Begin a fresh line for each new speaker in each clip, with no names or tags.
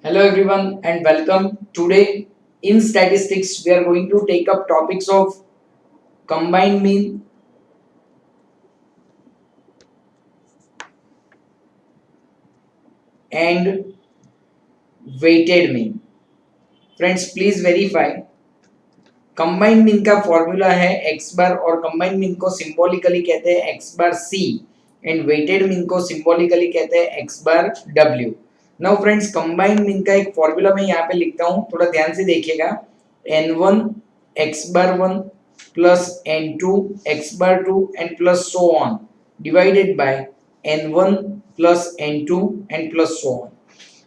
Hello everyone and welcome. Today in statistics we are going to take up topics of combined mean and weighted mean. Friends please verify combined mean का formula है x bar और combined mean को symbolically कहते हैं x bar c and weighted mean को symbolically कहते हैं x bar w. Now friends combined mean का एक फॉर्मूला मैं यहाँ पे लिखता हूँ, थोड़ा ध्यान से देखिएगा. n1 x bar 1 plus n2 x bar 2 and plus so on divided by n1 plus n2 and plus so on.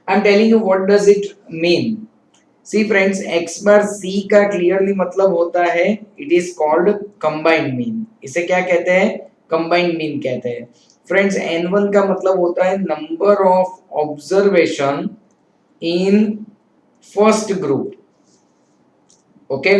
I am telling you what does it mean. See friends x bar c का clearly मतलब होता है it is called combined mean. इसे क्या कहते हैं? Combined mean कहते हैं. फ्रेंड्स n1 का मतलब होता है number of observation in first group. Okay,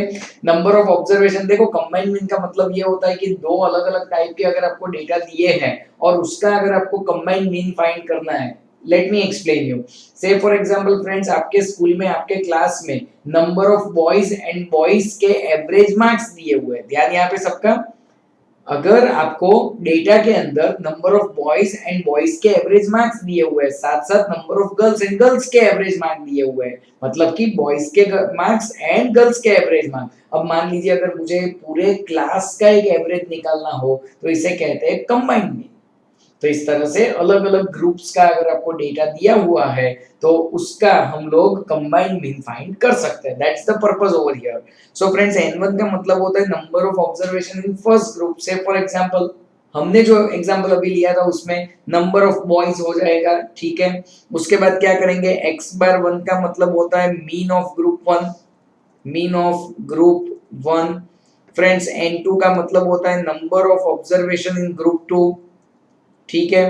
number of observation. देखो कंबाइंड मीन का मतलब ये होता है कि दो अलग अलग टाइप के अगर आपको डेटा दिए हैं और उसका अगर आपको कंबाइंड मीन फाइंड करना है. Let me explain you. से फॉर एग्जांपल फ्रेंड्स आपके स्कूल में आपके क्लास में number of boys and boys के एवरेज मार्क्स दिए हुए हैं. ध्यान यहाँ पे सबका. अगर आपको डेटा के अंदर number of boys and boys के एवरेज मार्क्स दिए हुए हैं, साथ साथ number of girls and girls के एवरेज मार्क्स दिए हुए हैं, मतलब कि बॉयज के मार्क्स एंड गर्ल्स के एवरेज मार्क्स. अब मान लीजिए अगर मुझे पूरे क्लास का एक एवरेज निकालना हो तो इसे कहते हैं कंबाइंड मीन. तो इस तरह से अलग अलग ग्रुप्स का अगर आपको डेटा दिया हुआ है तो उसका हम लोग कंबाइंड मीन फाइंड कर सकते हैं. That's the purpose over here. So friends n1 का मतलब होता है number of observation in first group. से फॉर एग्जांपल हमने जो एग्जांपल अभी लिया था उसमें नंबर ऑफ बॉयज हो जाएगा. ठीक है, उसके बाद क्या करेंगे, x बार 1 का मतलब होता है mean of group 1. Mean of group 1. Friends n2 का मतलब होता है number of observation in group 2. ठीक है,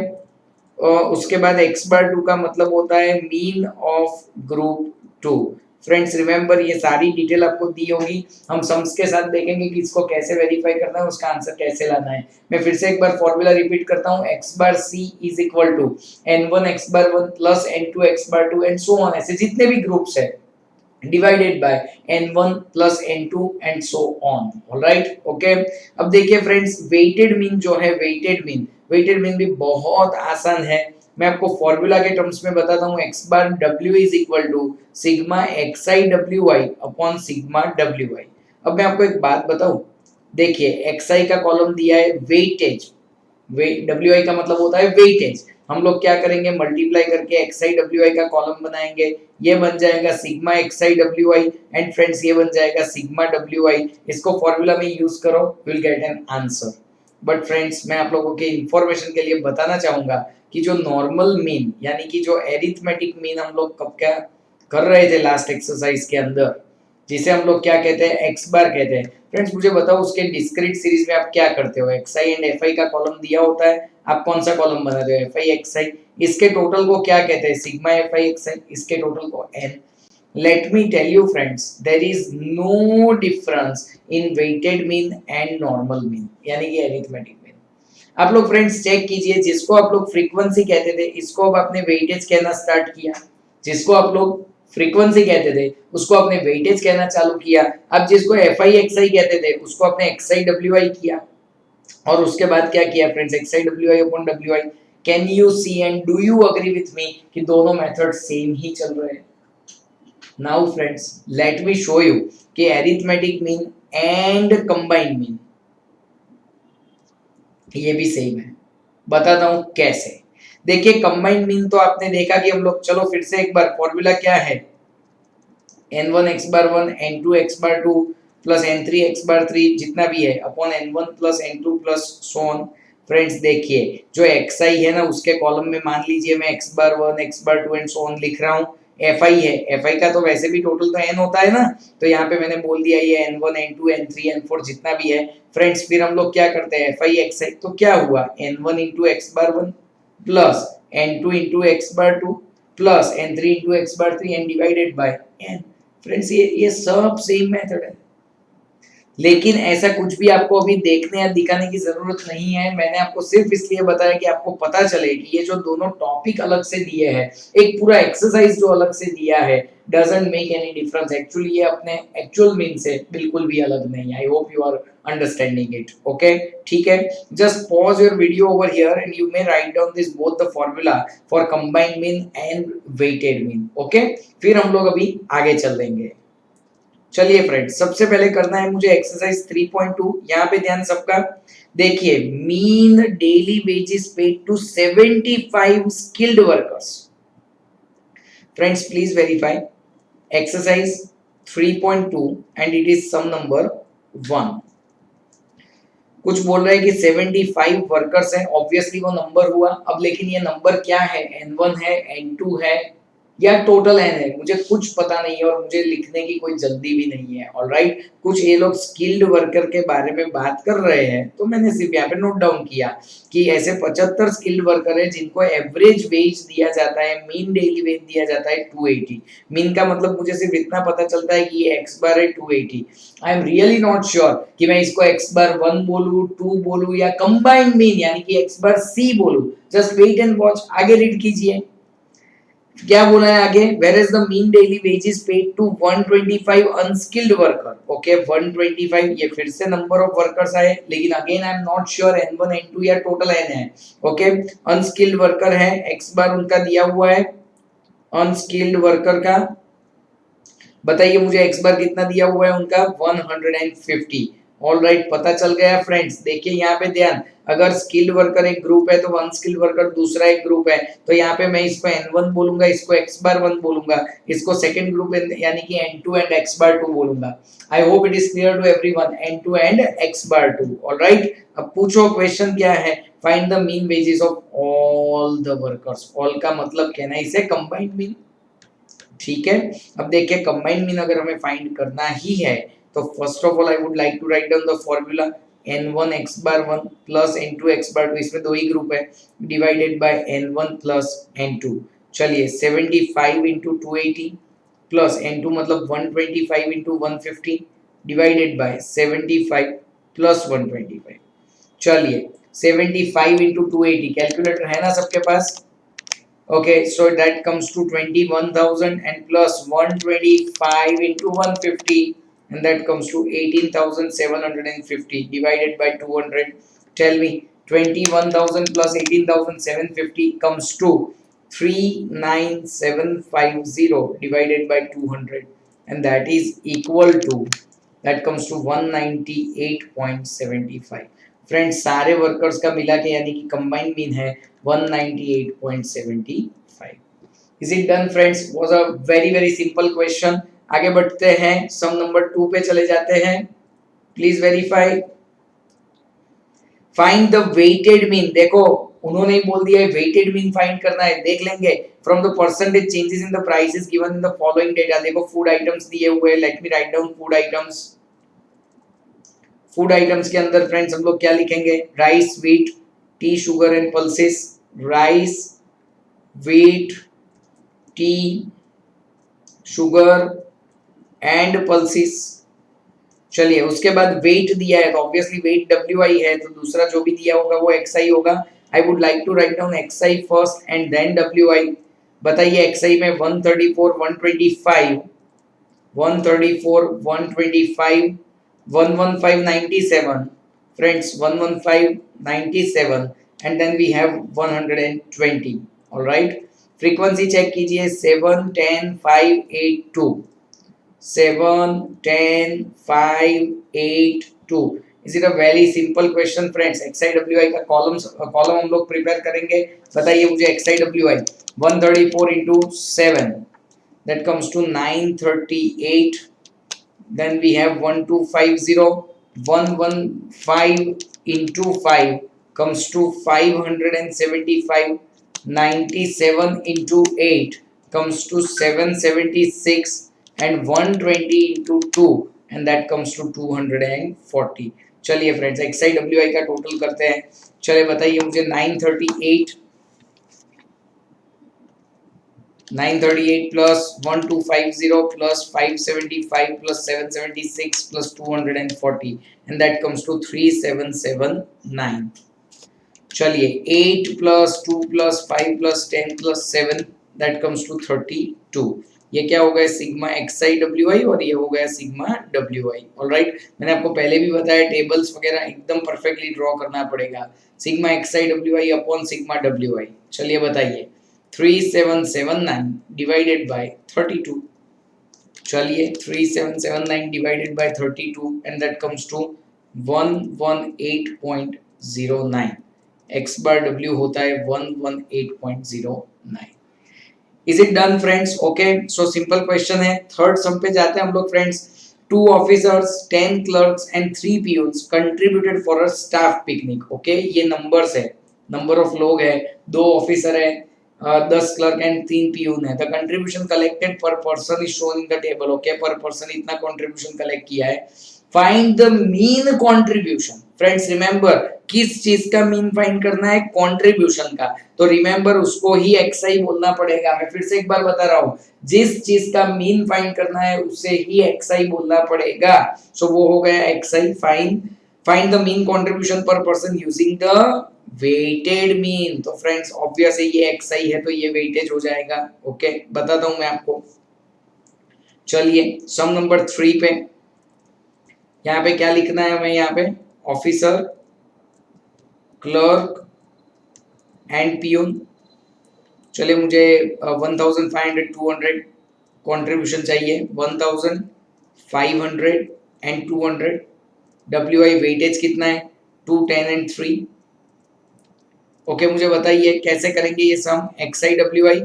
और उसके बाद x बार 2 का मतलब होता है mean of group 2. Friends remember ये सारी डिटेल आपको दी होगी. हम सम्स के साथ देखेंगे कि इसको कैसे वेरीफाई करना है, उसका आंसर कैसे लाना है. मैं फिर से एक बार फॉर्मूला रिपीट करता हूँ. x bar c is equal to n1 x bar 1 plus n2 x bar 2 and so on, ऐसे जितने भी ग्रुप्स है divided by n1 plus n2 and so on. All right, okay. अब देखिए फ्रेंड्स वेटेड मीन जो है, वेटेड मीन भी बहुत आसान है. मैं आपको फॉर्मूला के टर्म्स में बताता हूँ. x bar w is equal to sigma xi wi upon sigma wi. अब मैं आपको एक बात बताऊं. देखिए xi का कॉलम दिया है वेटेज. wi का मतलब होता है वेटेज. हम लोग क्या करेंगे, मल्टीप्लाई करके xi wi का कॉलम बनाएंगे. ये बन जाएगा sigma xi wi and friends ये बन जाएगा सिग्मा wi. इसको फॉर्मूला में यूज करो, you will get an answer. But friends मैं आप लोगों के इंफॉर्मेशन के लिए बताना चाहूंगा कि जो नॉर्मल मीन यानी कि जो एरिथमेटिक मीन हम लोग कब क्या कर रहे थे लास्ट एक्सरसाइज के अंदर, जिसे हम लोग क्या कहते हैं, एक्स बार कहते हैं. फ्रेंड्स मुझे बताओ उसके डिस्क्रीट सीरीज में आप क्या करते हो. X I and F I का कॉलम दिया होता है, आप कौन सा कॉलम बनाते हो, एफ आई एक्स आई. इसके टोटल को क्या कहते हैं, सिग्मा एफ आई एक्स आई. इसके टोटल को N. Let me tell you friends, there is no difference in weighted mean and normal mean यानी कि arithmetic mean. आप लोग फ्रेंड्स चेक कीजिए, जिसको आप लोग फ्रीक्वेंसी कहते थे इसको अब आपने वेटेज कहना स्टार्ट किया. जिसको आप लोग फ्रीक्वेंसी कहते थे उसको आपने वेटेज कहना चालू किया. अब जिसको एफ आई एक्स आई कहते थे उसको आपने एक्स आई डब्ल्यू आई किया. और उसके बाद क्या किया friends, X I W I upon W I. Can you see and do you agree with me कि दोनों मेथड सेम ही चल रहे हैं. Now friends, let me show you कि arithmetic mean and combined mean ये भी सेम है. बताता हूं कैसे. देखिए कंबाइंड मीन तो आपने देखा कि हम लोग, चलो फिर से एक बार फॉर्मूला क्या है, n1 x bar 1 n2 x bar 2 plus n3 x बार 3 जितना भी है upon n1 plus n2 plus so on. Friends देखिए जो xi है ना उसके कॉलम में मान लीजिए मैं x bar 1 x bar 2 and so on लिख रहा हूँ. fi है, fi का तो वैसे भी टोटल तो n होता है ना, तो यहाँ पे मैंने बोल दिया ये n1 n2 n3 n4 जितना भी है. फ्रेंड्स फिर हम लोग क्या करते हैं, fi xi तो क्या हुआ n1 into x bar 1 plus n2 into x bar 2 plus n3 into x bar 3 and divided by n. Friends ये सब सेम मेथड है. लेकिन ऐसा कुछ भी आपको अभी देखने या दिखाने की जरूरत नहीं है। मैंने आपको सिर्फ इसलिए बताया कि आपको पता चले कि ये जो दोनों टॉपिक अलग से दिए हैं, एक पूरा एक्सरसाइज जो अलग से दिया है, doesn't make any difference. Actually ये अपने एक्चुअल मीन से बिल्कुल भी अलग नहीं है। I hope you are understanding it. Okay, ठीक है। Just pause your video over here and you may write down this both the formula for combined mean and weighted mean. Okay, फिर हम लोग अभी आगे चल देंगे। चलिए फ्रेंड्स, सबसे पहले करना है मुझे एक्सरसाइज 3.2। यहाँ पे ध्यान सबका। देखिए, mean daily wages paid to 75 skilled workers. Friends please verify exercise 3.2 and it is sum number 1। कुछ बोल रहे हैं कि 75 वर्कर्स हैं, ऑब्वियसली वो नंबर हुआ। अब लेकिन ये नंबर क्या है, N1 है, N2 है या टोटल एन है, मुझे कुछ पता नहीं है और मुझे लिखने की कोई जल्दी भी नहीं है। ऑलराइट, कुछ ये लोग स्किल्ड वर्कर के बारे में बात कर रहे हैं, तो मैंने सिर्फ यहाँ पे नोट डाउन किया कि ऐसे 75 स्किल्ड वर्कर है जिनको एवरेज वेज दिया जाता है, मीन डेली वेज दिया जाता है 280। मीन का मतलब मुझे सिर्फ इतना पता चलता है कि ये एक्स बार है 280। I am really not sure कि मैं इसको एक्स बार 1 बोलूं, 2 बोलूं या कंबाइंड मीन यानी कि एक्स बार सी बोलूं। जस्ट वेट एंड वॉच, आगे रीड कीजिए क्या बोला है आगे। Where is the mean daily wages paid to 125 unskilled worker. Okay, 125 ये फिर से नंबर ऑफ वर्कर्स आए, लेकिन again I am not sure N1 N2 या टोटल N है। ओके, अनस्किल्ड वर्कर है, एक्स बार उनका दिया हुआ है। अनस्किल्ड वर्कर का बताइए मुझे, एक्स बार कितना दिया हुआ है उनका 150। ऑल राइट, पता चल गया फ्रेंड्स। देखिए यहाँ पे ध्यान, अगर स्किल्ड वर्कर एक ग्रुप है तो अनस्किल्ड वर्कर दूसरा एक ग्रुप है, तो यहाँ पे मैं इसको N1 बोलूंगा, इसको x बार 1 बोलूंगा, इसको सेकंड ग्रुप यानी कि N2 एंड x बार 2 बोलूंगा। I hope it is clear to everyone, N2 and x bar 2। All right, अब पूछो क्वेश्चन क्या है। Find the mean wages of all the workers. All का मतलब कहना है इसे कंबाइंड मीन। ठीक है, अब देखिए कंबाइंड मीन अगर हमें फाइंड करना ही है तो first of all I would like to write down the formula n1 x bar 1 plus n2 x bar 2, इसमें दो ही ग्रुप है, divided by n1 plus n2। चलिए 75 इंटू 280 प्लस n2 मतलब 125 इंटू 150 डिवाइडेड बाय 75 प्लस 125। चलिए 75 into 280, calculator है ना सबके पास। Okay, so that comes to 21,000 and plus 125 into 150, and that comes to 18,750 divided by 200. Tell me, 21,000 plus 18,750 comes to 39750 divided by 200, and that is equal to, that comes to 198.75। Friends सारे workers का मिला के यानी कि combined mean है 198.75। Is it done friends? Was a very very simple question. आगे बढ़ते हैं, सम नंबर 2 पे चले जाते हैं। Please verify. Find the weighted mean. देखो उन्होंने ही बोल दिया है वेटेड मीन फाइंड करना है, देख लेंगे from the percentage changes in the prices given in the following data. देखो फूड आइटम्स दिए हुए हैं, let me write down food items. Food items के अंदर फ्रेंड्स हम लोग क्या लिखेंगे, rice, wheat, T, sugar and pulses. Rice, wheat, T, sugar and pulses. चलिए उसके बाद वेट दिया है तो ऑब्वियसली वेट WI है, तो दूसरा जो भी दिया होगा वो XI होगा। I would like to write down XI first and then WI। बताइए XI में 134 125 134 125 11597 friends, 11597 and then we have 120। all right, frequency check कीजिए 7 10 5 8 2 7 10 5 8 2। Is it a very simple question friends. XIWI का कॉलम हम लोग prepare करेंगे। बताइए मुझे XIWI 134 into 7, that comes to 938। then we have 1250, 115 into 5 comes to 575, 97 into 8 comes to 776 and 120 into 2 and that comes to 240। चलिए friends XIWI का total करते हैं। चलिए बताइए मुझे 938 938 plus 1250 plus 575 plus 776 plus 240 and that comes to 3779. चलिए 8 plus 2 plus 5 plus 10 plus 7 that comes to 32. ये क्या हो गया sigma X I W I और ये हो गया सिग्मा डब्ल्यू आई. ऑलराइट, मैंने आपको पहले भी बताया टेबल्स वगैरह एकदम परफेक्टली ड्रॉ करना पड़ेगा. Sigma X I W I upon sigma W I. चलिए बताइए 3779 डिवाइडेड बाय 32. चलिए 3779 divided by 32 and that comes to 118.09. x bar w होता है 118.09. Is it done friends? Okay, so simple question है. थर्ड सम पे जाते हैं हम लोग friends. 2 officers 10 clerks and 3 peons contributed for a staff picnic. Okay, ये नंबर्स है, नंबर ऑफ लोग है, 2 ऑफिसर है, 10 क्लर्क एंड 3 पीयून है. द कंट्रीब्यूशन कलेक्टेड पर person is shown in the table. Okay, पर पर्सन इतना कंट्रीब्यूशन कलेक्ट किया है. Find the mean contribution. Friends remember, किस चीज का मीन फाइंड करना है? कंट्रीब्यूशन का. तो रिमेंबर उसको ही एक्सआई बोलना पड़ेगा. मैं फिर से एक बार बता रहा हूं, जिस चीज का मीन फाइंड करना है उसे ही एक्सआई बोलना पड़ेगा. सो वो हो गया X I. Find the mean contribution per person using the weighted mean. तो फ्रेंड्स ऑब्वियस है ये एक्सआई है तो ये वेटेज हो जाएगा. ओके, बताता हूं मैं आपको. चलिए सम नंबर 3 पे यहाँ पे क्या लिखना है हमें? यहाँ पे ऑफिसर, क्लर्क एंड पियून. चलिए मुझे 1500 200 कंट्रीब्यूशन चाहिए. 1500 एंड 200. डब्ल्यू आई वेटेज कितना है? 2 10 एंड 3. ओके, मुझे बताइए कैसे करेंगे ये सम. एक्स आई डब्ल्यू आई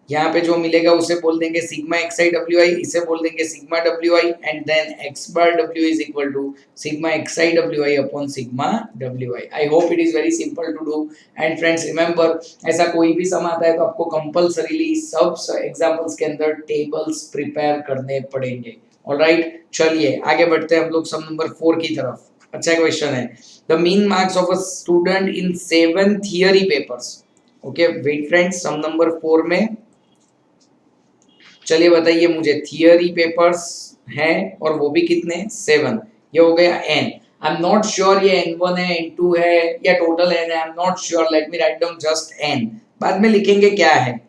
यहाँ पे जो मिलेगा उसे बोल देंगे sigma X I W I, इसे बोल देंगे sigma W I and then X bar W is equal to sigma X I W I upon sigma W I. I hope it is very simple to do. And friends remember, ऐसा कोई भी सम आता है तो आपको compulsorily सब examples के अंदर टेबल्स प्रिपेयर करने पड़ेंगे. ऑलराइट, चलिए आगे बढ़ते हैं हम लोग सम नंबर 4 की तरफ. अच्छा क्वेश्चन है. The mean marks of a student in 7 theory papers. Okay wait friends, sum number 4 में चलिए बताइए मुझे. थियरी पेपर्स हैं और वो भी कितने? 7. ये हो गया n. I am not sure ये n1 है n2 है या टोटल n है. आई am not sure. Let me write down just n. बाद में लिखेंगे क्या है.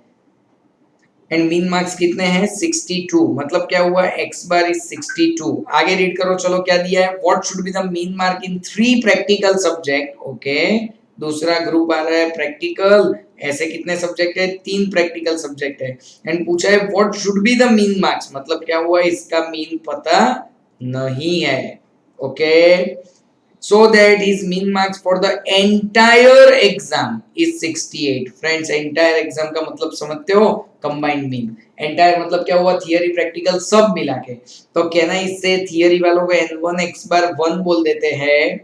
एंड मीन मार्क्स कितने हैं? 62. मतलब क्या हुआ? x bar is 62. आगे रीड करो. चलो क्या दिया है? What should be the mean mark in 3 practical subject. Okay, दूसरा ग्रुप आ रहा है प्रैक्टिकल. ऐसे कितने सब्जेक्ट है? 3 प्रैक्टिकल सब्जेक्ट है. एंड पूछा है what should be the mean marks. मतलब क्या हुआ? इसका मीन पता नहीं है. Okay, so that his mean marks for the entire exam is 68. Friends entire exam का मतलब समझते हो? combined mean. entire मतलब क्या हुआ? थियरी प्रैक्टिकल सब मिला के. तो कहना इससे थियरी वालों को n1 x बार 1 बोल देते हैं,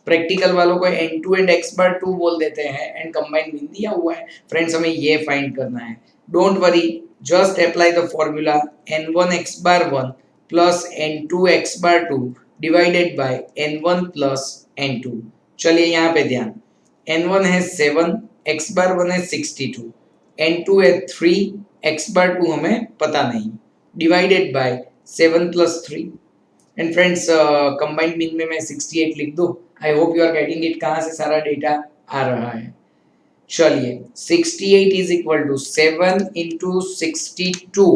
प्रैक्टिकल वालों को n2 एंड x बार 2 बोल देते हैं एंड कंबाइंड मीन दिया हुआ है. फ्रेंड्स हमें ये फाइंड करना है. Don't worry, just apply the formula n1 x bar 1 plus n2 x bar 2 divided by n1 plus n2. चलिए यहाँ पे ध्यान. n1 है 7, x बार 1 है 62, n2 है 3, x बार 2 हमें पता नहीं, divided by 7 plus 3. And friends combined mean में मैं 68 लिख दूं. I hope you are getting it. कहाँ से सारा डेटा आ रहा है? चलिए 68 is equal to 7 into 62.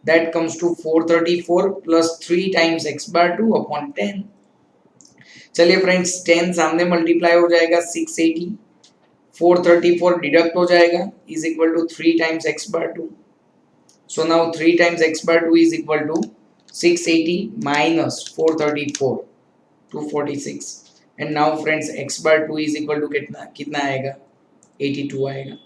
That comes to 434 plus 3 times x bar 2 upon 10. चलिए फ्रेंड्स 10 सामने मल्टीप्लाई हो जाएगा 680. 434 डिडक्ट हो जाएगा is equal to 3 times x bar 2. So now 3 times x bar 2 is equal to 680 minus 434, 246. And now friends x bar 2 is equal to कितना आएगा? 82 आएगा.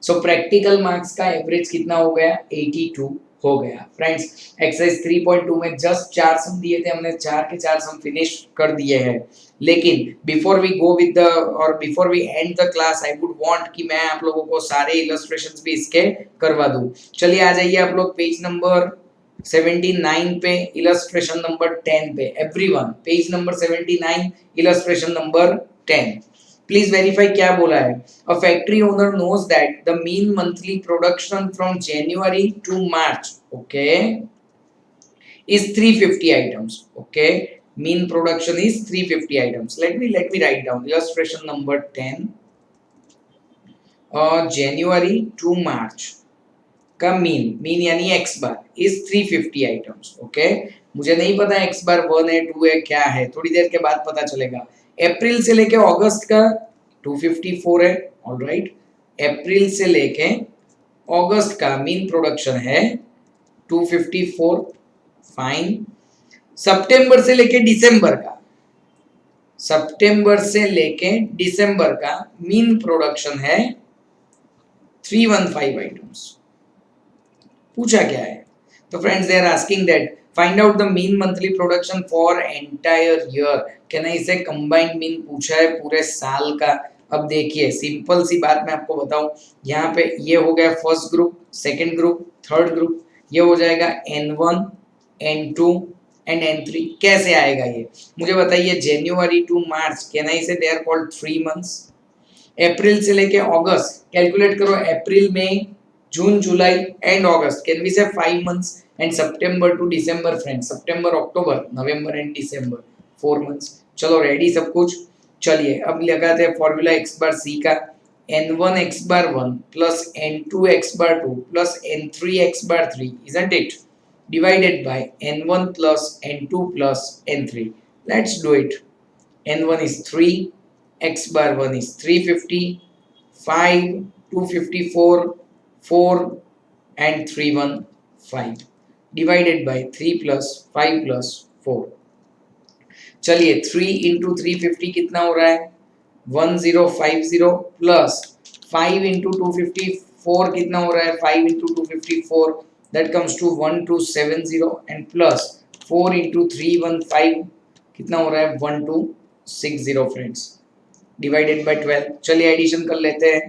So practical marks का एवरेज कितना हो गया? 82 हो गया. फ्रेंड्स एक्सरसाइज 3.2 में जस्ट 4 सम दिए थे हमने, 4 के 4 सम फिनिश कर दिए हैं. लेकिन before we go with the और before we end the class I would want कि मैं आप लोगों को सारे इलस्ट्रेशंस भी इसके करवा दूं. चलिए आ जाइए आप लोग पेज नंबर 79 पे, इलस्ट्रेशन नंबर 10 पे. Everyone page number 79, illustration number 10. Please verify क्या बोला है. A factory owner knows that the mean monthly production from January to March, okay, is 350 items. Okay, mean production is 350 items. Let me write down illustration number 10. January to March का mean यानी x bar is 350 items. Okay, मुझे नहीं पता x बार 1 है 2 है क्या है, थोड़ी देर के बाद पता चलेगा. अप्रैल से लेके अगस्त का 254 है. ऑलराइट, अप्रैल से लेके अगस्त का मीन प्रोडक्शन है 254. फाइन. सितंबर से लेके दिसंबर का मीन प्रोडक्शन है 315 आइटम्स. पूछा क्या है? तो friends, they are asking that find out the mean monthly production for entire year. कहना इसे कंबाइंड मीन पूछा है पूरे साल का. अब देखिए, सिंपल सी बात मैं आपको बताऊं, यहाँ पे ये हो गया first group, second group, third group, ये हो जाएगा N1, N2 एंड N3. कैसे आएगा ये मुझे बताइए. जनवरी टू मार्च, कहना इसे दे आर कॉल्ड 3 मंथ्स. अप्रैल से लेके अगस्त, कैलकुलेट करो. अप्रैल, मई, जून, जुलाई एंड अगस्त, can we say 5 months. And सितंबर टू दिसंबर फ्रेंड्स, सितंबर, अक्टूबर, नवंबर एंड दिसंबर, 4 months. चलो रेडी सब कुछ. चलिए अब लगाते हैं फॉर्मूला x बार c का. n1 x bar 1 plus n2 x bar 2 plus n3 x bar 3, isn't it, divided by n1 plus n2 plus n3. Let's do it. n1 is 3, x bar 1 is 350, 5, 254, 4 and 315 divided by 3 plus 5 plus 4. चलिए 3 into 350 कितना हो रहा है? 1050 plus 5 into 254 कितना हो रहा है? 5 into 254, that comes to 1270 and plus 4 into 315 कितना हो रहा है? 1260 फ्रेंड्स, डिवाइडेड बाय 12. चलिए एडिशन कर लेते हैं.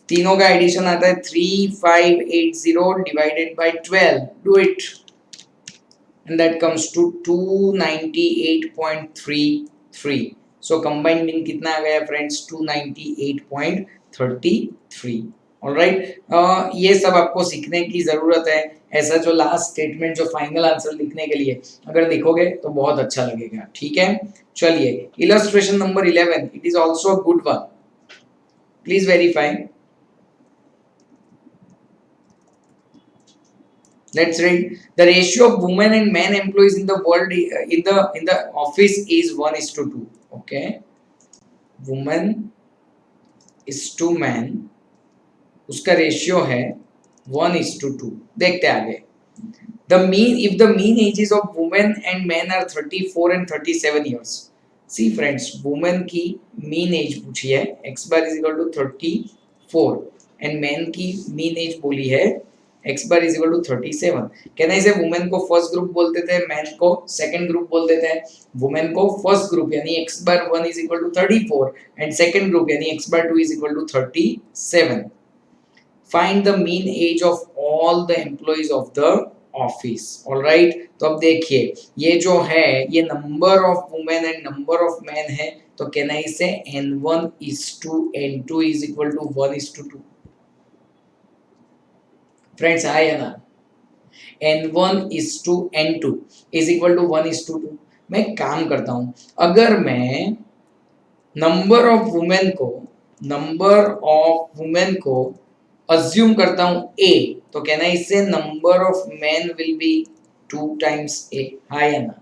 तीनों का एडिशन आता है 3580 divided by 12. Do it and that comes to 298.33. so combined mean कितना आ गया फ्रेंड्स? 298.33. ऑलराइट, ये सब आपको सीखने की जरूरत है. ऐसा जो लास्ट स्टेटमेंट, जो फाइनल आंसर लिखने के लिए अगर लिखोगे तो बहुत अच्छा लगेगा. ठीक है, चलिए illustration number 11. It is also a good one. Please verify. Let's read. The ratio of women and men employees in the world in the office is 1:2. Okay, woman is to man, उसका ratio है 1:2. देखते आगे. The mean, if the mean ages of women and men are 34 and 37 years. See friends, women की mean age पूछी है, x bar is equal to 34 and men की mean age बोली है x bar is equal to 37. कहना इसे women को first group बोलते थे, मैन को सेकंड ग्रुप बोलते थे. वुमेन को फर्स्ट ग्रुप यानी x bar 1 is equal to 34 and second group यानी x bar 2 is equal to 37. Find the mean age of all the employees of the office. All right, तो अब देखिए ये जो है ये number of women and number of man है, तो कहना इसे n1 is to n2 is equal to 1:2. Friends आया ना? n1 is to n2 is equal to 1:2. मैं काम करता हूं, अगर मैं नंबर ऑफ वुमेन को अज्यूम करता हूं a, तो कहना इससे number of man will be 2 times a. हाँ या ना?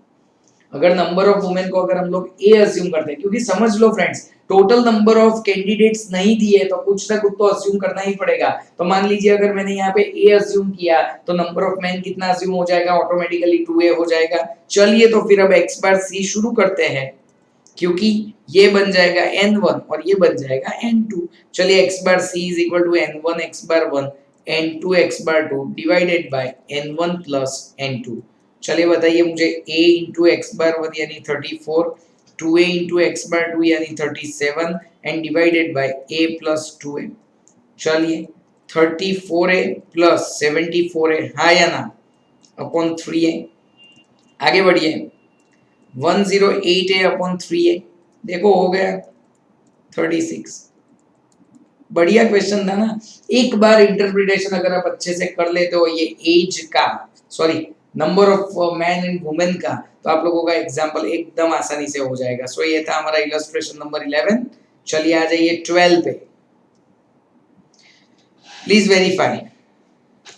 अगर नंबर ऑफ वुमेन को अगर हम लोग a अज्यूम करते हैं, क्योंकि समझ लो friends, total number of candidates नहीं दिए तो कुछ ना कुछ तो अज्यूम करना ही पड़ेगा. तो मान लीजिए अगर मैंने यहाँ पे a अज्यूम किया तो नंबर ऑफ मैन कितना अज्यूम हो जाएगा? ऑटोमेटिकली 2a हो जाएगा. चलिए तो फिर अब x बार c शुरू करते हैं, क्योंकि ये बन जाएगा n1 और ये बन जाएगा n2. चलिए x bar c is equal to n1 x bar 1 n2 x bar 2 divided by n1 plus n2. चलिए बताइए मुझे a into x बार 1 यानी 34, 2a into x बार 2 यानी 37 and divided by a plus 2a. चलिए 34a plus 74a, हाँ या ना, upon 3a. आगे बढ़िए 108a अपॉन 3a. देखो हो गया 36। बढ़िया क्वेश्चन था ना। एक बार इंटरप्रिटेशन अगर आप अच्छे से कर लेते हो ये एज का, sorry number of man and women का, तो आप लोगों का एग्जाम्पल एकदम आसानी से हो जाएगा। सो ये था हमारा इलस्ट्रेशन नंबर 11। चलिए आ जाइए 12 पे। प्लीज वेरीफाई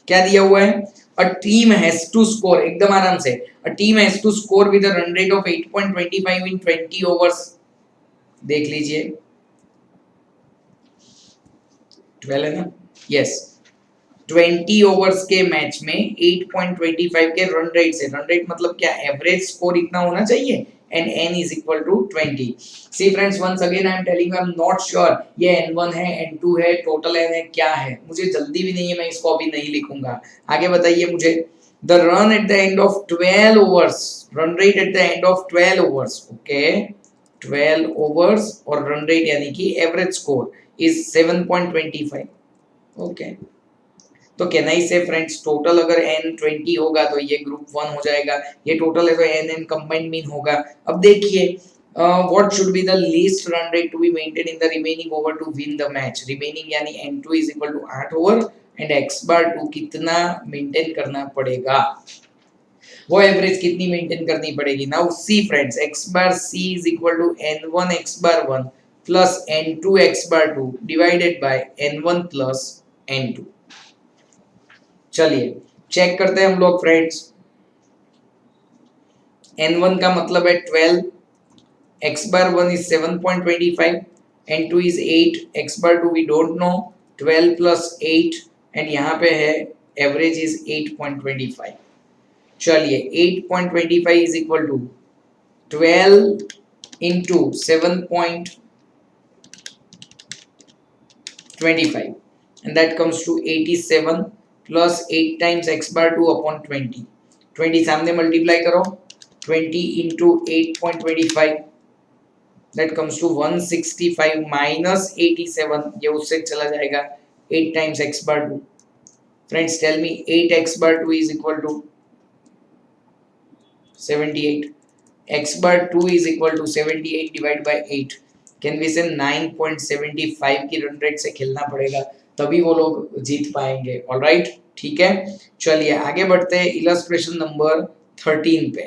क्या दिया हुआ है। A team has to score, एकदम आराम से, a team has to score with a run rate of 8.25 in 20 overs. देख लीजिए 12 है ना, यस। 20 ओवर्स के मैच में 8.25 के रन रेट से, रन रेट मतलब क्या, एवरेज स्कोर इतना होना चाहिए, and n is equal to 20। See friends, once again I am telling you, I am not sure ये n1 है, n2 है, टोटल n है, क्या है, मुझे जल्दी भी नहीं है, मैं इसको अभी नहीं लिखूंगा। आगे बताइए मुझे। The run at the end of 12 overs, run rate at the end of 12 overs, okay, 12 overs और run rate यानी कि एवरेज स्कोर is 7.25, okay। तो कैन आई से फ्रेंड्स, टोटल अगर n 20 होगा तो ये ग्रुप 1 हो जाएगा, ये टोटल है तो n कंबाइंड मीन होगा। अब देखिए what should be the least run rate to be maintain in the remaining over to win the match. Remaining यानी n2 is equal to 8 over and x bar 2 कितना maintain करना पड़ेगा, वो average कितनी maintain करनी पड़ेगी। Now see friends, x bar c is equal to n1 x bar 1 plus n2 x bar 2 divided by n1 plus n2। चलिए check करते हैं हम लोग फ्रेंड्स। n1 का मतलब है 12, x bar 1 is 7.25, n2 is 8, x bar 2 we don't know, 12 plus 8 and यहाँ पे है एवरेज इज 8.25। चलिए 8.25 is equal to 12 into 7.25 and that comes to 87 plus 8 times x bar 2 upon 20। 20 सामने मल्टीप्लाई करो, 20 into 8.25 that comes to 165 minus 87, ये उससे चला जाएगा 8 times x bar 2। Friends tell me 8x bar 2 is equal to 78, x bar 2 is equal to 78 divided by 8, can we से 9.75 की run rate से खेलना पड़ेगा, तभी वो लोग जीत पाएंगे। ऑलराइट, ठीक है। चलिए आगे बढ़ते हैं इलस्ट्रेशन नंबर 13 पे।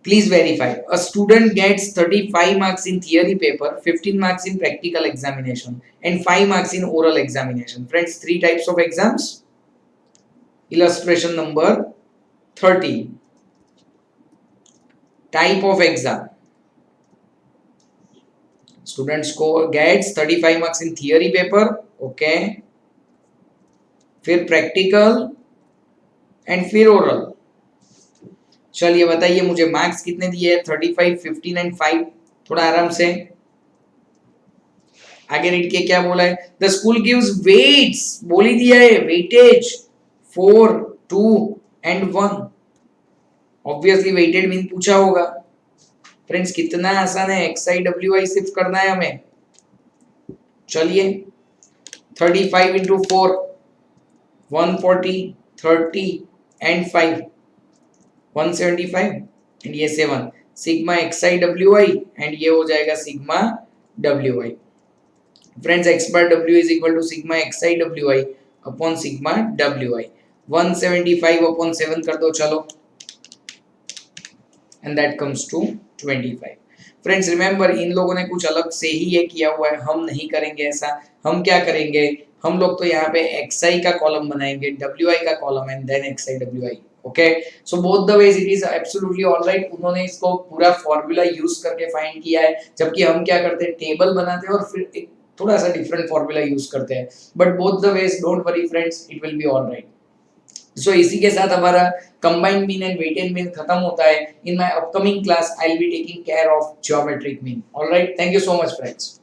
Please verify, a student gets 35 marks in theory paper, 15 marks in practical examination and 5 marks in oral examination. Friends three types of exams. Illustration number 13, type of exam. Student score gets 35 marks in theory paper, okay, फिर practical and फिर oral. चलिए बताइए मुझे marks कितने दिए हैं, 35, 15 and 5। थोड़ा आराम से आगे रीड किए, क्या बोला है। द स्कूल गिव्स वेट्स, बोल ही दिया है, weightage 4, 2 and 1। Obviously weighted mean पूछा होगा। फ्रेंड्स कितना आसान है, एक्स आई डब्ल्यू आई सिर्फ करना है हमें। चलिए 35 इंटू 4 140, 30 एंड 5 175 एंड ये 7 sigma X I W I and ये हो जाएगा sigma W I. Friends X bar W is equal to sigma X I W I upon sigma W I. 175 upon 7 कर दो चलो, and that comes to 25। Friends remember, इन लोगों ने कुछ अलग से ही ये किया हुआ है, हम नहीं करेंगे ऐसा। हम क्या करेंगे, हम लोग तो यहाँ पे xi का कॉलम बनाएंगे, wi का column and then xi wi। Okay, so both the weights it is absolutely alright. उन्होंने इसको पूरा फॉर्मूला यूज करके फाइंड किया है, जबकि हम क्या करते हैं, टेबल बनाते हैं और फिर एक थोड़ा सा डिफरेंट फॉर्मूला यूज करते हैं। But both the ways don't worry friends, it will be alright. So इसी के साथ हमारा combined mean and weighted mean खत्म होता है। In my upcoming class I will be taking care of geometric mean. Alright, thank you so much friends.